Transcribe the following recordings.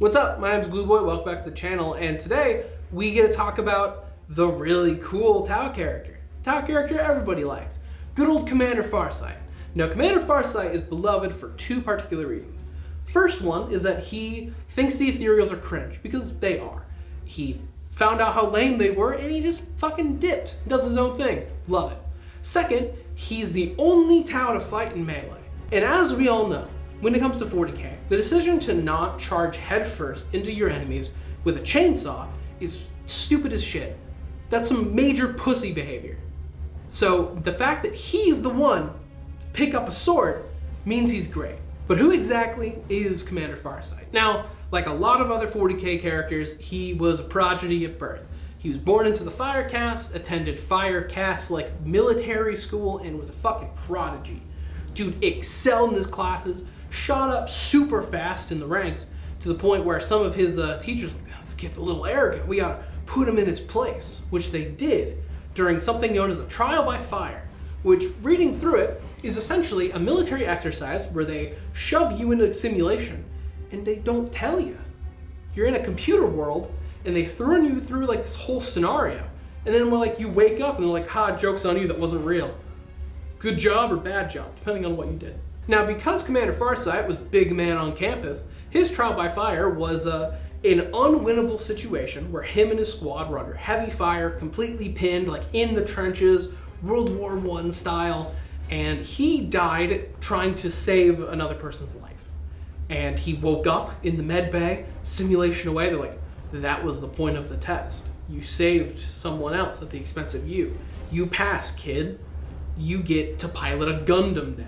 What's up? My name's Glueboy, welcome back to the channel, and today we get to talk about the really cool Tau character. Tau character everybody likes. Good old Commander Farsight. Now, Commander Farsight is beloved for two particular reasons. First one is that he thinks the Ethereals are cringe, because they are. He found out how lame they were and he just fucking dipped. Does his own thing. Love it. Second, he's the only Tau to fight in melee. And as we all know, when it comes to 40k, the decision to not charge headfirst into your enemies with a chainsaw is stupid as shit. That's some major pussy behavior. So the fact that he's the one to pick up a sword means he's great. But who exactly is Commander Farsight? Now, like a lot of other 40k characters, he was a prodigy at birth. He was born into the fire caste, attended fire caste like military school, and was a fucking prodigy. Dude excelled in his classes, shot up super fast in the ranks to the point where some of his teachers were like, this kid's a little arrogant, we gotta put him in his place, which they did during something known as a trial by fire, which, reading through it, is essentially a military exercise where they shove you into a simulation and they don't tell you. You're in a computer world and they throw you through like this whole scenario, and then like you wake up and they're like, ha, joke's on you, that wasn't real. Good job or bad job, depending on what you did. Now, because Commander Farsight was big man on campus, his trial by fire was an unwinnable situation where him and his squad were under heavy fire, completely pinned, like in the trenches, World War I style, and he died trying to save another person's life. And he woke up in the med bay, simulation away, they're like, that was the point of the test. You saved someone else at the expense of you. You passed, kid. You get to pilot a Gundam now.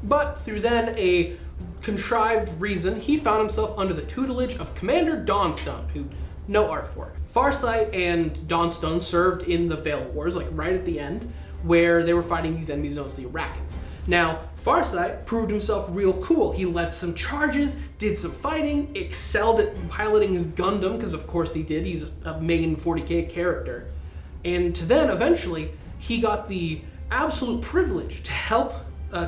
But through then a contrived reason, he found himself under the tutelage of Commander Dawnstone, who no art for. Farsight and Dawnstone served in the Veil Wars, like right at the end, where they were fighting these enemies known as the Iraqans. Now, Farsight proved himself real cool. He led some charges, did some fighting, excelled at piloting his Gundam, because of course he did, he's a main 40k character. And then eventually, he got the absolute privilege to help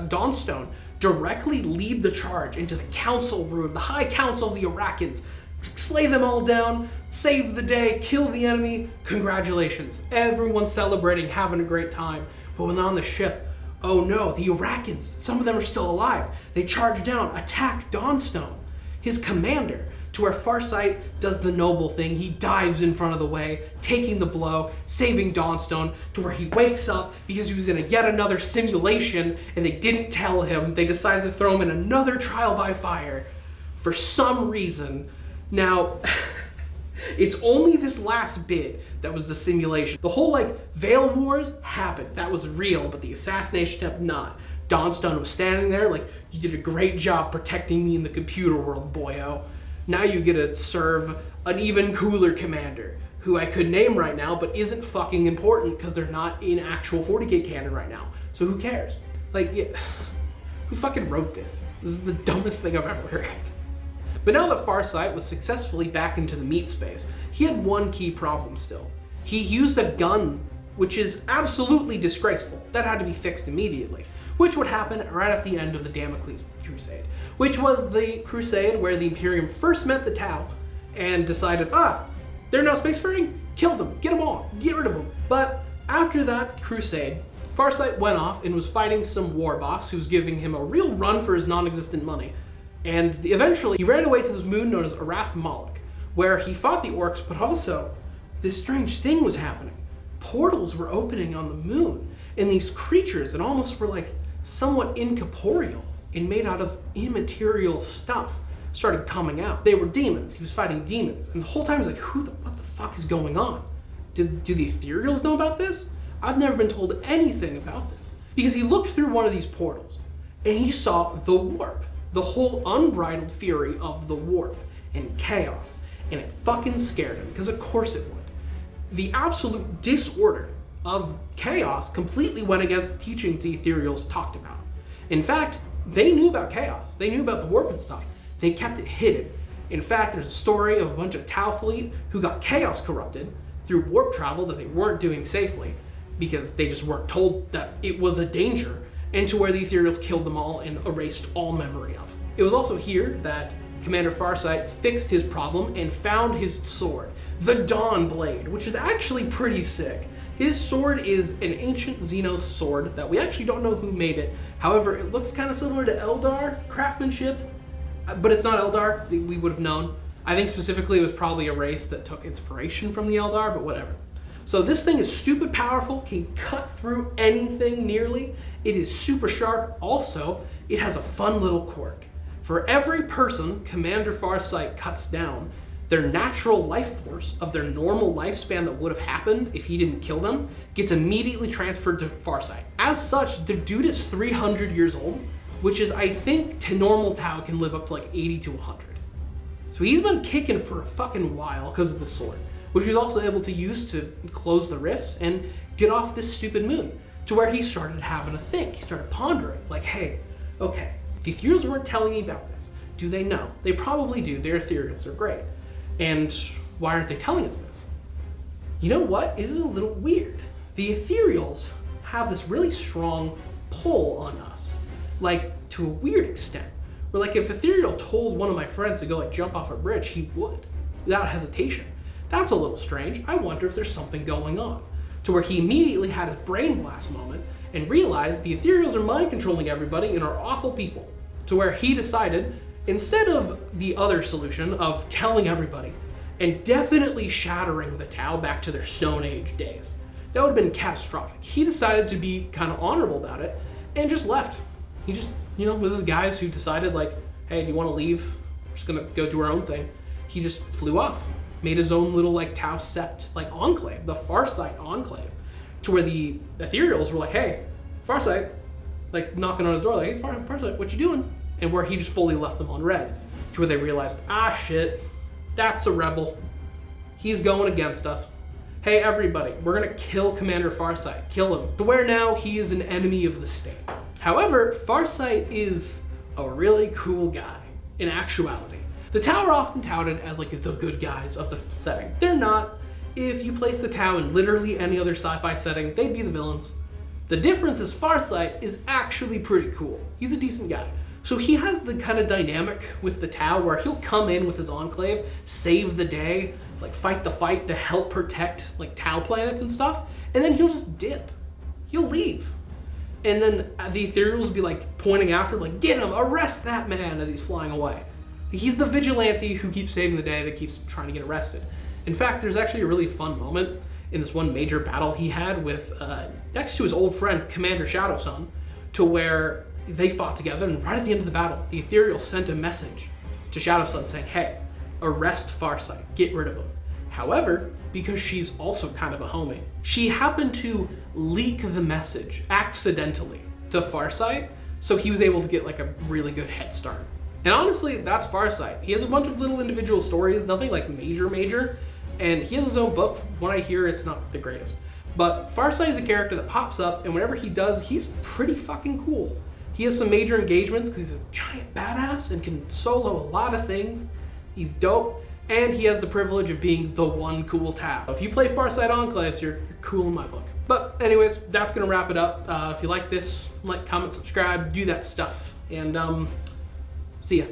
Dawnstone directly lead the charge into the council room, the high council of the Iraqans, slay them all down, save the day, kill the enemy. Congratulations. Everyone's celebrating, having a great time. But when they're on the ship, oh no, the Iraqans, some of them are still alive. They charge down, attack Dawnstone, his commander, to where Farsight does the noble thing. He dives in front of the way, taking the blow, saving Dawnstone, to where he wakes up because he was in yet another simulation and they didn't tell him. They decided to throw him in another trial by fire for some reason. Now, it's only this last bit that was the simulation. The whole like Veil Wars happened, that was real, but the assassination attempt not. Dawnstone was standing there like, you did a great job protecting me in the computer world, boyo. Now you get to serve an even cooler commander, who I could name right now, but isn't fucking important because they're not in actual 40k canon right now. So who cares? Like, yeah, who fucking wrote this? This is the dumbest thing I've ever heard. But now that Farsight was successfully back into the meat space, he had one key problem still. He used a gun, which is absolutely disgraceful. That had to be fixed immediately, which would happen right at the end of the Damocles Crusade, which was the crusade where the Imperium first met the Tau and decided, they're now spacefaring, kill them, get them all, get rid of them. But after that crusade, Farsight went off and was fighting some war boss who was giving him a real run for his non-existent money. And eventually he ran away to this moon known as Arath Moloch, where he fought the orcs, but also this strange thing was happening. Portals were opening on the moon, and these creatures that almost were like somewhat incorporeal and made out of immaterial stuff started coming out. They were demons. He was fighting demons. And the whole time he's like, what the fuck is going on? Do the Ethereals know about this? I've never been told anything about this. Because he looked through one of these portals and he saw the warp, the whole unbridled fury of the warp and chaos. And it fucking scared him, because of course it would. The absolute disorder of chaos completely went against the teachings the Ethereals talked about. In fact, they knew about chaos. They knew about the warp and stuff. They kept it hidden. In fact, there's a story of a bunch of Tau fleet who got chaos corrupted through warp travel that they weren't doing safely because they just weren't told that it was a danger, and to where the Ethereals killed them all and erased all memory of. It was also here that Commander Farsight fixed his problem and found his sword, the Dawn Blade, which is actually pretty sick. His sword is an ancient Xenos sword that we actually don't know who made it. However, it looks kind of similar to Eldar craftsmanship, but it's not Eldar. We would have known. I think specifically it was probably a race that took inspiration from the Eldar, but whatever. So this thing is stupid powerful, can cut through anything nearly. It is super sharp. Also, it has a fun little quirk. For every person Commander Farsight cuts down, their natural life force of their normal lifespan that would have happened if he didn't kill them gets immediately transferred to Farsight. As such, the dude is 300 years old, which is, I think, to normal Tau can live up to like 80 to 100. So he's been kicking for a fucking while because of the sword, which he's also able to use to close the rifts and get off this stupid moon, to where he started having to think. He started pondering, like, hey, okay, the Ethereals weren't telling me about this. Do they know? They probably do. Their Ethereals are great. And why aren't they telling us this? You know what? It is a little weird. The Ethereals have this really strong pull on us, like to a weird extent. Where like if Ethereal told one of my friends to go like jump off a bridge, he would, without hesitation. That's a little strange. I wonder if there's something going on. To where he immediately had his brain blast moment and realized the Ethereals are mind controlling everybody and are awful people. To where he decided, instead of the other solution of telling everybody and definitely shattering the Tau back to their Stone Age days, that would have been catastrophic. He decided to be kind of honorable about it and just left. He just, with his guys who decided like, hey, do you want to leave? We're just gonna go do our own thing. He just flew off, made his own little like Tau sept, like Enclave, the Farsight Enclave, to where the Ethereals were like, hey, Farsight, like knocking on his door, like, hey, Farsight, what you doing? And where he just fully left them on red, to where they realized, ah shit, that's a rebel. He's going against us. Hey everybody, we're gonna kill Commander Farsight, kill him. To where now he is an enemy of the state. However, Farsight is a really cool guy in actuality. The Tau are often touted as like the good guys of the setting. They're not. If you place the Tau in literally any other sci-fi setting, they'd be the villains. The difference is Farsight is actually pretty cool. He's a decent guy. So he has the kind of dynamic with the Tau where he'll come in with his Enclave, save the day, like fight the fight to help protect like Tau planets and stuff, and then he'll just dip. He'll leave. And then the Ethereals will be like pointing after him, like, get him, arrest that man as he's flying away. He's the vigilante who keeps saving the day that keeps trying to get arrested. In fact, there's actually a really fun moment in this one major battle he had with, next to his old friend, Commander Shadowsun, to where they fought together, and right at the end of the battle, the Ethereal sent a message to Shadowsun saying, hey, arrest Farsight, get rid of him. However, because she's also kind of a homie, she happened to leak the message accidentally to Farsight, so he was able to get like a really good head start. And honestly, that's Farsight. He has a bunch of little individual stories, nothing like major, and he has his own book. From what I hear, it's not the greatest. But Farsight is a character that pops up, and whenever he does, he's pretty fucking cool. He has some major engagements because he's a giant badass and can solo a lot of things. He's dope, and he has the privilege of being the one cool Tau. If you play Farsight Enclaves, you're cool in my book. But anyways, that's gonna wrap it up. If you like this, like, comment, subscribe, do that stuff, and see ya.